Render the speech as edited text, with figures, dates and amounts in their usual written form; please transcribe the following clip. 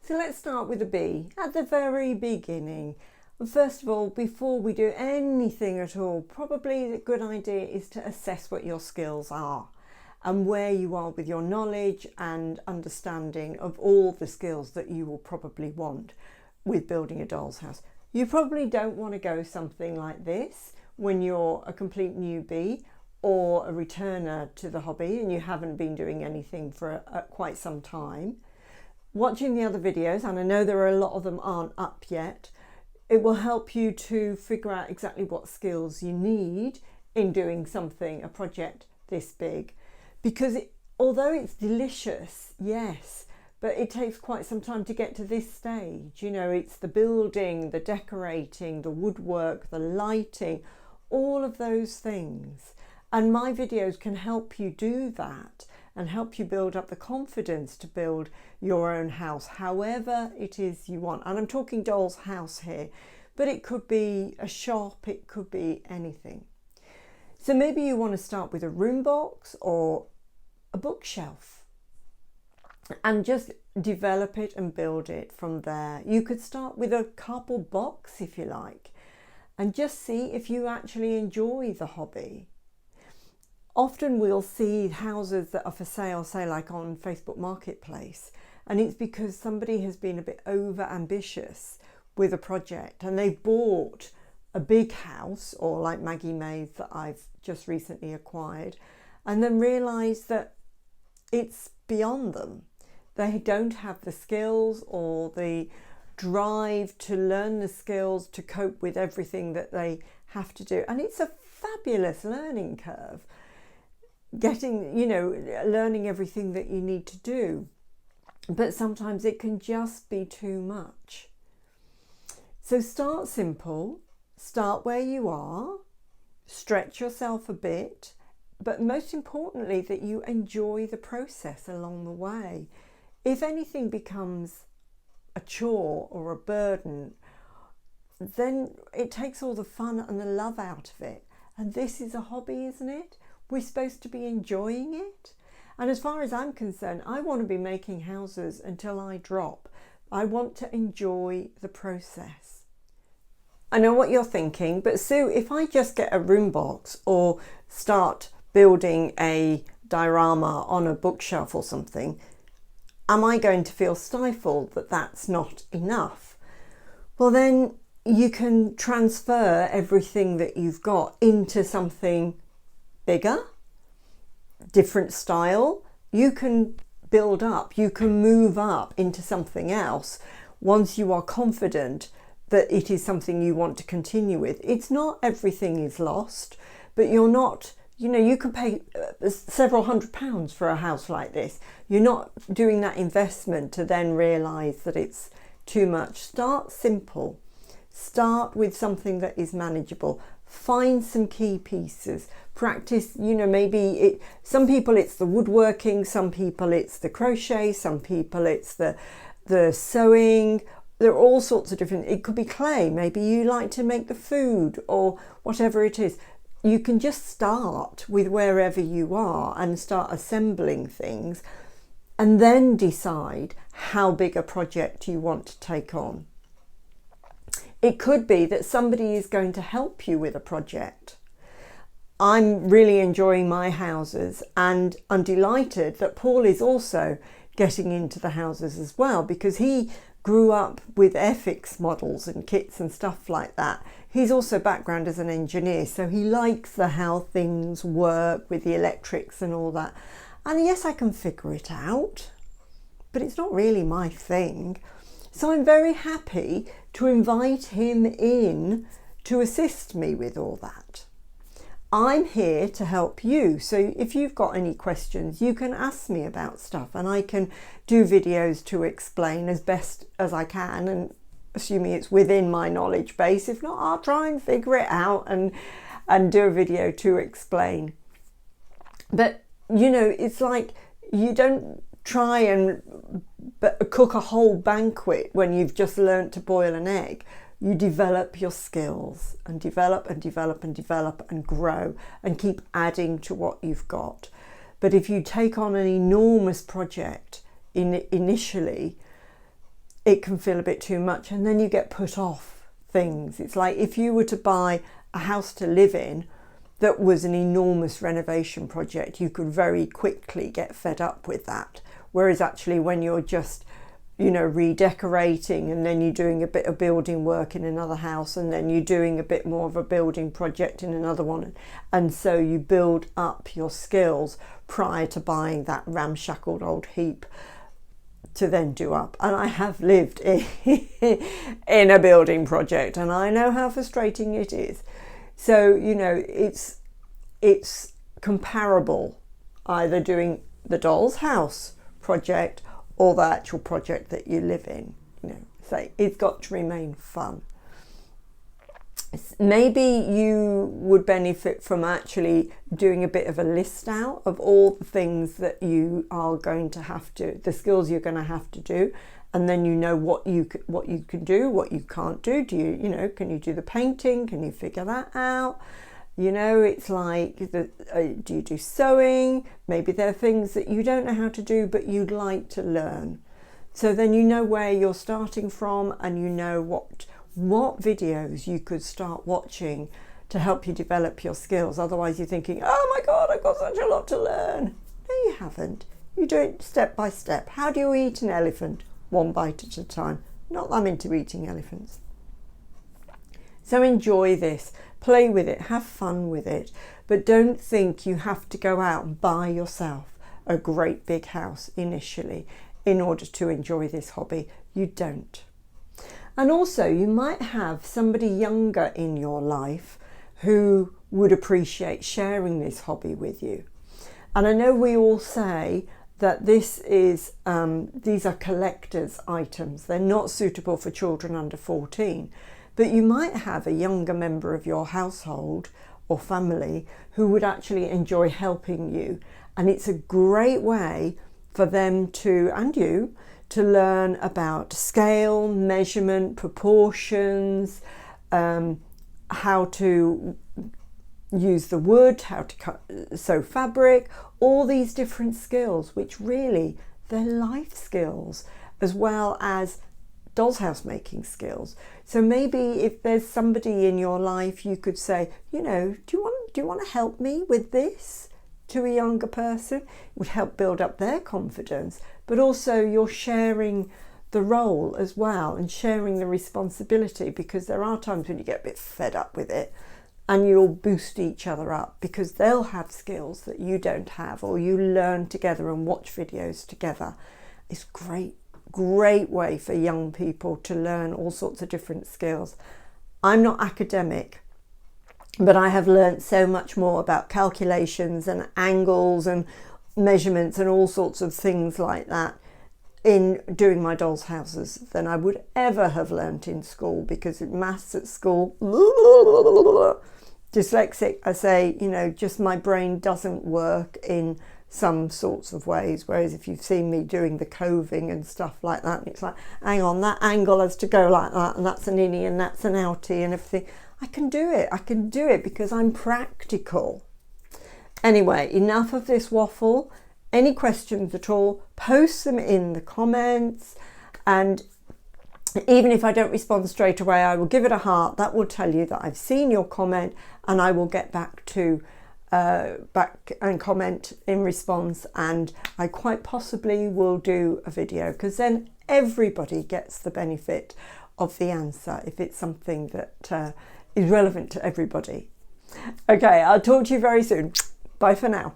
So let's start with a B at the very beginning. First of all, before we do anything at all, probably a good idea is to assess what your skills are and where you are with your knowledge and understanding of all the skills that you will probably want with building a doll's house. You probably don't want to go something like this when you're a complete newbie or a returner to the hobby and you haven't been doing anything for quite some time. Watching the other videos, and I know there are a lot of them aren't up yet, it will help you to figure out exactly what skills you need in doing something, a project this big. Because although it's delicious, yes, but it takes quite some time to get to this stage. You know, it's the building, the decorating, the woodwork, the lighting, all of those things. And my videos can help you do that and help you build up the confidence to build your own house, however it is you want. And I'm talking doll's house here, but it could be a shop, it could be anything. So maybe you want to start with a room box or a bookshelf and just develop it and build it from there. You could start with a cardboard box if you like and just see if you actually enjoy the hobby. Often we'll see houses that are for sale, say like on Facebook Marketplace, and it's because somebody has been a bit over ambitious with a project and they've bought a big house, or like Maggie May's that I've just recently acquired, and then realised that it's beyond them. They don't have the skills or the drive to learn the skills to cope with everything that they have to do. And it's a fabulous learning curve, learning everything that you need to do. But sometimes it can just be too much. So start simple, start where you are, stretch yourself a bit, but most importantly that you enjoy the process along the way. If anything becomes a chore or a burden, then it takes all the fun and the love out of it. And this is a hobby, isn't it? We're supposed to be enjoying it. And as far as I'm concerned, I want to be making houses until I drop. I want to enjoy the process. I know what you're thinking, but Sue, if I just get a room box or start building a diorama on a bookshelf or something, am I going to feel stifled that that's not enough? Well, then you can transfer everything that you've got into something bigger, different style. You can build up, you can move up into something else once you are confident that it is something you want to continue with. It's not everything is lost, but you're not, you can pay several £100s for a house like this. You're not doing that investment to then realise that it's too much. Start simple. Start with something that is manageable. Find some key pieces. Practice, maybe some people it's the woodworking, some people it's the crochet, some people it's the sewing. There are all sorts of different, it could be clay. Maybe you like to make the food or whatever it is. You can just start with wherever you are and start assembling things and then decide how big a project you want to take on. It could be that somebody is going to help you with a project. I'm really enjoying my houses and I'm delighted that Paul is also getting into the houses as well, because he grew up with Airfix models and kits and stuff like that. He's also background as an engineer, so he likes how things work with the electrics and all that. And yes, I can figure it out, but it's not really my thing. So I'm very happy to invite him in to assist me with all that. I'm here to help you. So if you've got any questions, you can ask me about stuff and I can do videos to explain as best as I can, and assuming it's within my knowledge base. If not, I'll try and figure it out and do a video to explain. But it's like you don't try and cook a whole banquet when you've just learnt to boil an egg. You develop your skills and develop and develop and develop and grow and keep adding to what you've got. But if you take on an enormous project initially, it can feel a bit too much, and then you get put off things. It's like if you were to buy a house to live in that was an enormous renovation project, you could very quickly get fed up with that. Whereas actually when you're just, you know, redecorating, and then you're doing a bit of building work in another house, and then you're doing a bit more of a building project in another one, and so you build up your skills prior to buying that ramshackled old heap to then do up. And I have lived in a building project, and I know how frustrating it is. So, you know, it's comparable, either doing the doll's house project or the actual project that you live in. You know, so it's got to remain fun. Maybe you would benefit from actually doing a bit of a list out of all the things that you are going to have to, the skills you're going to have to do, and then you know what you can do, what you can't do. Do you, you know, can you do the painting? Can you figure that out? You know, it's like, do you do sewing? Maybe there are things that you don't know how to do, but you'd like to learn. So then you know where you're starting from, and you know what videos you could start watching to help you develop your skills. Otherwise you're thinking, oh my God, I've got such a lot to learn. No, you haven't. You do it step by step. How do you eat an elephant? One bite at a time. Not that I'm into eating elephants. So enjoy this, play with it, have fun with it, but don't think you have to go out and buy yourself a great big house initially in order to enjoy this hobby. You don't. And also you might have somebody younger in your life who would appreciate sharing this hobby with you. And I know we all say that this is these are collector's items. They're not suitable for children under 14, but you might have a younger member of your household or family who would actually enjoy helping you. And it's a great way for them to, and you, to learn about scale, measurement, proportions, how to use the wood, how to sew fabric, all these different skills, which really they're life skills as well as doll's house making skills. So maybe if there's somebody in your life, you could say, you know, do you want to help me with this? To a younger person, it would help build up their confidence, but also you're sharing the role as well and sharing the responsibility, because there are times when you get a bit fed up with it, and you'll boost each other up because they'll have skills that you don't have, or you learn together and watch videos together. It's great way for young people to learn all sorts of different skills. I'm not academic, but I have learned so much more about calculations and angles and measurements and all sorts of things like that in doing my doll's houses than I would ever have learnt in school, because maths at school, dyslexic, I say, you know, just my brain doesn't work in some sorts of ways. Whereas if you've seen me doing the coving and stuff like that, it's like, hang on, that angle has to go like that, and that's an innie and that's an outie and everything. I can do it because I'm practical. Anyway, enough of this waffle. Any questions at all, post them in the comments, and even if I don't respond straight away, I will give it a heart. That will tell you that I've seen your comment, and I will get back and comment in response, and I quite possibly will do a video, because then everybody gets the benefit of the answer if it's something that is relevant to everybody. Okay, I'll talk to you very soon. Bye for now.